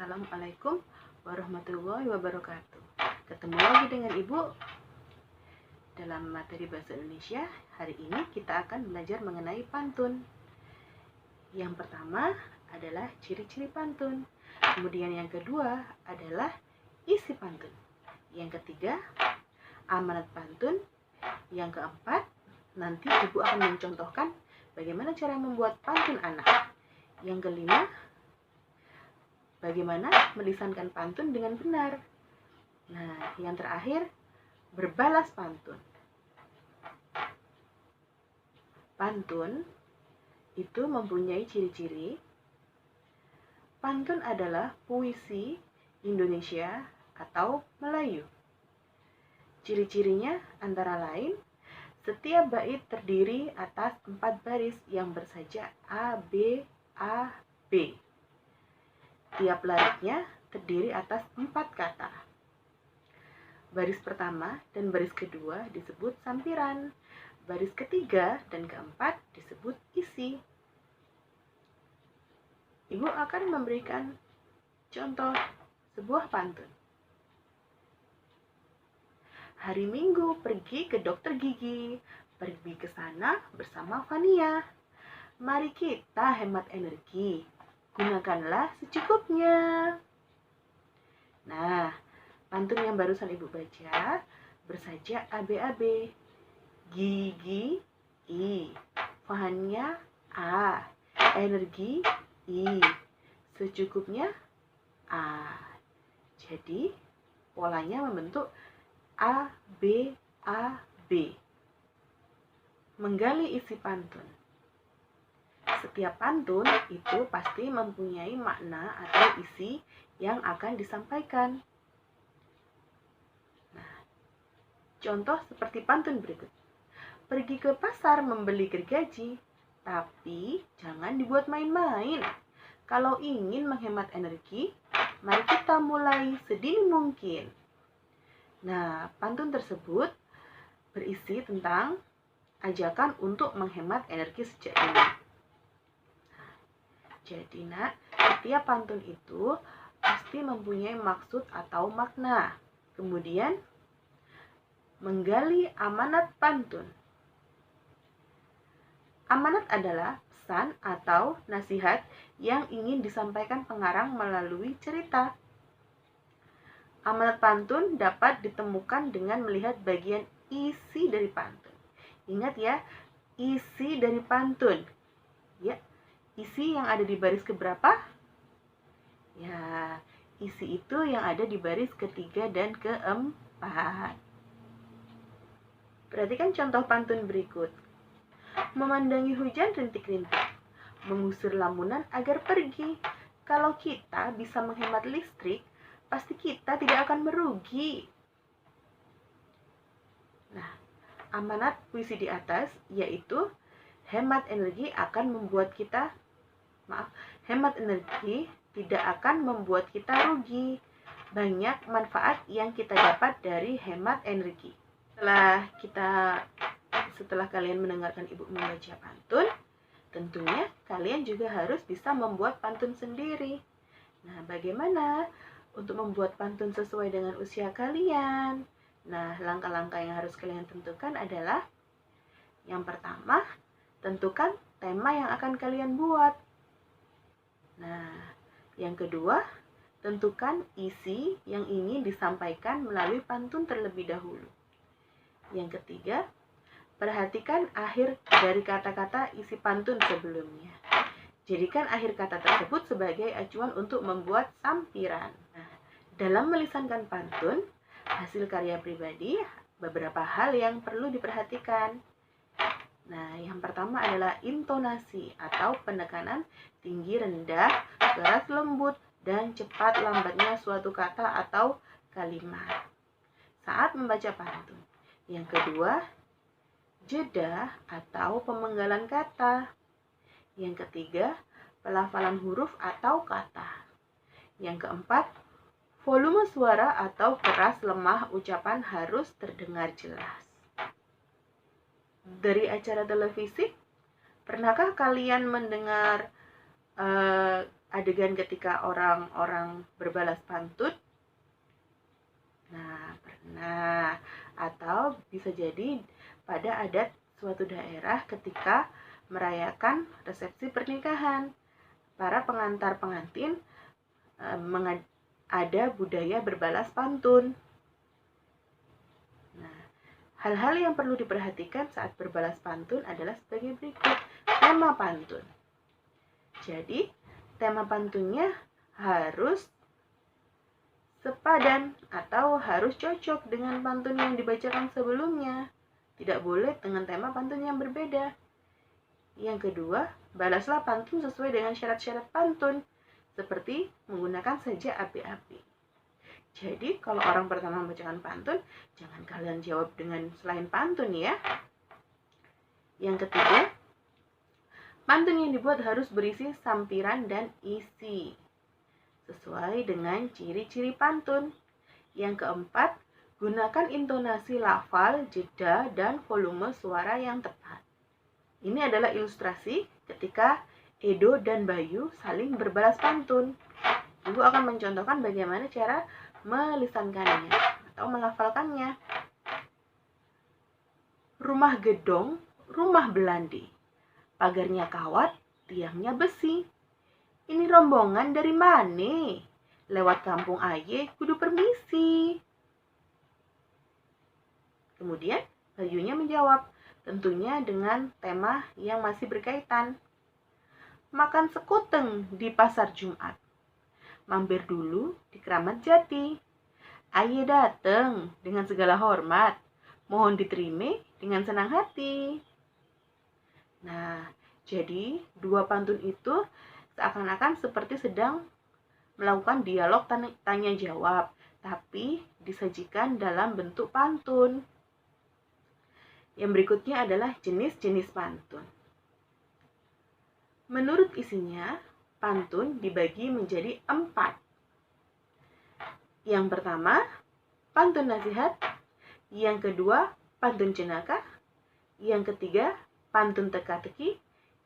Assalamualaikum warahmatullahi wabarakatuh. Ketemu lagi dengan Ibu dalam materi Bahasa Indonesia. Hari ini kita akan belajar mengenai pantun. Yang pertama adalah ciri-ciri pantun. Kemudian yang kedua adalah isi pantun. Yang ketiga, amanat pantun. Yang keempat, nanti Ibu akan mencontohkan bagaimana cara membuat pantun anak. Yang kelima, bagaimana melisankan pantun dengan benar. Nah, yang terakhir, berbalas pantun. Pantun itu mempunyai ciri-ciri. Pantun adalah puisi Indonesia atau Melayu. Ciri-cirinya antara lain, setiap bait terdiri atas 4 baris yang bersajak A, B, A, B. Tiap lariknya terdiri atas 4 kata. Baris pertama dan baris kedua disebut sampiran. Baris ketiga dan keempat disebut isi. Ibu akan memberikan contoh sebuah pantun. Hari Minggu pergi ke dokter gigi. Pergi ke sana bersama Fania. Mari kita hemat energi. Gunakanlah secukupnya. Nah, pantun yang barusan Ibu baca bersajak ABAB. Gigi I, Fania A, energi I, secukupnya A. Jadi polanya membentuk A B A B. Menggali isi pantun. Setiap pantun itu pasti mempunyai makna atau isi yang akan disampaikan. Nah, contoh seperti pantun berikut. Pergi ke pasar membeli gergaji, tapi jangan dibuat main-main. Kalau ingin menghemat energi, mari kita mulai sedini mungkin. Nah, pantun tersebut berisi tentang ajakan untuk menghemat energi sejak dini. Jadi nak, setiap pantun itu pasti mempunyai maksud atau makna. Kemudian, menggali amanat pantun. Amanat adalah pesan atau nasihat yang ingin disampaikan pengarang melalui cerita. Amanat pantun dapat ditemukan dengan melihat bagian isi dari pantun. Ingat ya, isi dari pantun. Ya, isi yang ada di baris keberapa? Ya, isi itu yang ada di baris ketiga dan keempat. Perhatikan contoh pantun berikut. Memandangi hujan rintik-rintik, mengusir lamunan agar pergi. Kalau kita bisa menghemat listrik, pasti kita tidak akan merugi. Nah, amanat puisi di atas yaitu hemat energi tidak akan membuat kita rugi. Banyak manfaat yang kita dapat dari hemat energi. Setelah kalian mendengarkan Ibu membaca pantun, tentunya kalian juga harus bisa membuat pantun sendiri. Nah, bagaimana untuk membuat pantun sesuai dengan usia kalian? Nah, langkah-langkah yang harus kalian tentukan adalah yang pertama, tentukan tema yang akan kalian buat. Nah, yang kedua, tentukan isi yang ingin disampaikan melalui pantun terlebih dahulu. Yang ketiga, perhatikan akhir dari kata-kata isi pantun sebelumnya. Jadikan akhir kata tersebut sebagai acuan untuk membuat sampiran. Nah, dalam melisankan pantun, hasil karya pribadi, beberapa hal yang perlu diperhatikan. Nah, yang pertama adalah intonasi atau penekanan tinggi rendah, keras lembut, dan cepat lambatnya suatu kata atau kalimat saat membaca pantun. Yang kedua, jeda atau pemenggalan kata. Yang ketiga, pelafalan huruf atau kata. Yang keempat, volume suara atau keras lemah ucapan harus terdengar jelas. Dari acara televisi, pernahkah kalian mendengar adegan ketika orang-orang berbalas pantun? Nah, pernah. Atau bisa jadi pada adat suatu daerah ketika merayakan resepsi pernikahan. Para pengantar pengantin ada budaya berbalas pantun. Nah, hal-hal yang perlu diperhatikan saat berbalas pantun adalah sebagai berikut. Tema pantun. Jadi, tema pantunnya harus sepadan atau harus cocok dengan pantun yang dibacakan sebelumnya. Tidak boleh dengan tema pantun yang berbeda. Yang kedua, balaslah pantun sesuai dengan syarat-syarat pantun, seperti menggunakan saja api-api. Jadi, kalau orang pertama membacakan pantun, jangan kalian jawab dengan selain pantun ya. Yang ketiga, pantun yang dibuat harus berisi sampiran dan isi sesuai dengan ciri-ciri pantun. Yang keempat, gunakan intonasi lafal, jeda, dan volume suara yang tepat. Ini adalah ilustrasi ketika Edo dan Bayu saling berbalas pantun. Ibu akan mencontohkan bagaimana cara melisankannya atau melafalkannya. Rumah gedong, rumah belandi. Pagarnya kawat, tiangnya besi. Ini rombongan dari mana? Lewat kampung aye, kudu permisi. Kemudian Bayunya menjawab, tentunya dengan tema yang masih berkaitan. Makan sekuteng di pasar Jumat. Mampir dulu di Keramat Jati. Aye dateng dengan segala hormat. Mohon diterima dengan senang hati. Nah, jadi dua pantun itu seakan-akan seperti sedang melakukan dialog tanya jawab, tapi disajikan dalam bentuk pantun. Yang berikutnya adalah jenis-jenis pantun. Menurut isinya, pantun dibagi menjadi 4. Yang pertama, pantun nasihat. Yang kedua, pantun jenaka. Yang ketiga, pantun teka-teki.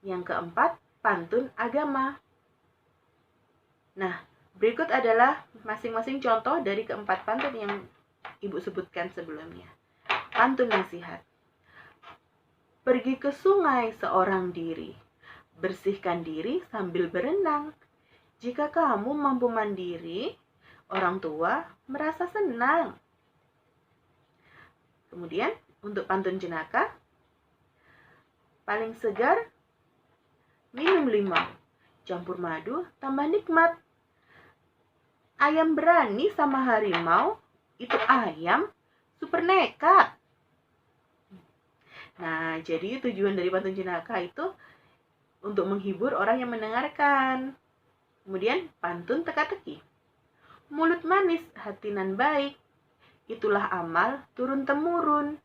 Yang keempat, pantun agama. Nah, berikut adalah masing-masing contoh dari keempat pantun yang Ibu sebutkan sebelumnya. Pantun nasihat. Pergi ke sungai seorang diri, bersihkan diri sambil berenang. Jika kamu mampu mandiri, orang tua merasa senang. Kemudian, untuk pantun jenaka, paling segar, minum limau, campur madu, tambah nikmat. Ayam berani sama harimau, itu ayam super nekat. Nah, jadi tujuan dari pantun jenaka itu untuk menghibur orang yang mendengarkan. Kemudian, pantun teka-teki. Mulut manis, hati nan baik. Itulah amal turun-temurun.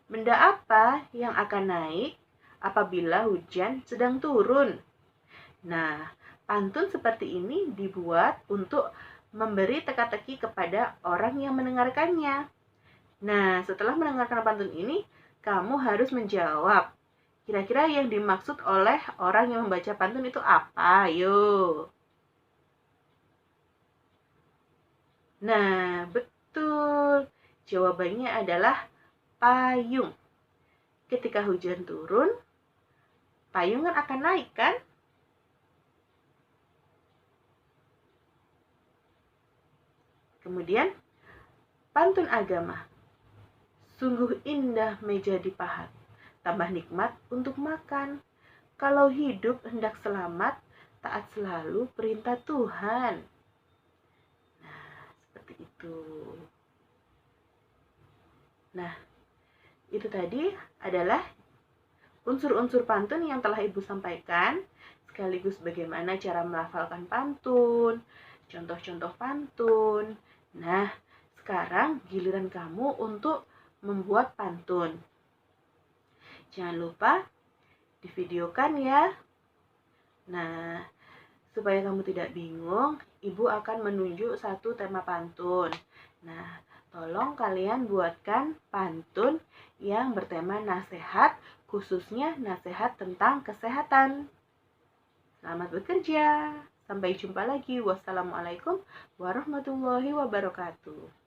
Benda apa yang akan naik apabila hujan sedang turun? Nah, pantun seperti ini dibuat untuk memberi teka-teki kepada orang yang mendengarkannya. Nah, setelah mendengarkan pantun ini, kamu harus menjawab. Kira-kira yang dimaksud oleh orang yang membaca pantun itu apa? Ayo. Nah, betul. Jawabannya adalah payung. Ketika hujan turun, payung kan akan naik kan? Kemudian, pantun agama. Sungguh indah meja dipahat, tambah nikmat untuk makan. Kalau hidup hendak selamat, taat selalu perintah Tuhan. Nah, seperti itu. Nah, itu tadi adalah unsur-unsur pantun yang telah Ibu sampaikan, sekaligus bagaimana cara melafalkan pantun, contoh-contoh pantun. Nah, sekarang giliran kamu untuk membuat pantun. Jangan lupa divideokan ya. Nah, supaya kamu tidak bingung, Ibu akan menunjuk satu tema pantun. Nah, tolong kalian buatkan pantun yang bertema nasihat, khususnya nasihat tentang kesehatan. Selamat bekerja. Sampai jumpa lagi. Wassalamualaikum warahmatullahi wabarakatuh.